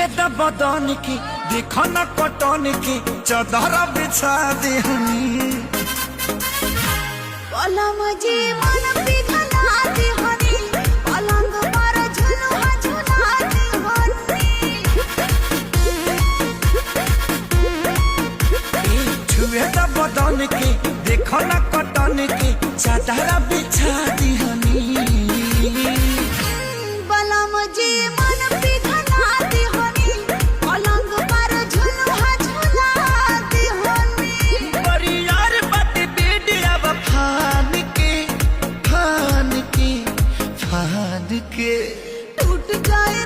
छुए द बदन की देखो न कटन की चादर बिछा देहनी पलम जी मन पिघला देहनी पलंग पर झुलुआ झुला देहनी छुए द बदन की देखो न कटन की चादर बिछा देहनी पलम जी मन पिघला देहनी पलंग पर झुलुआ झुला देहनी बड़ी यार बात बेड अब फान के टूट जाए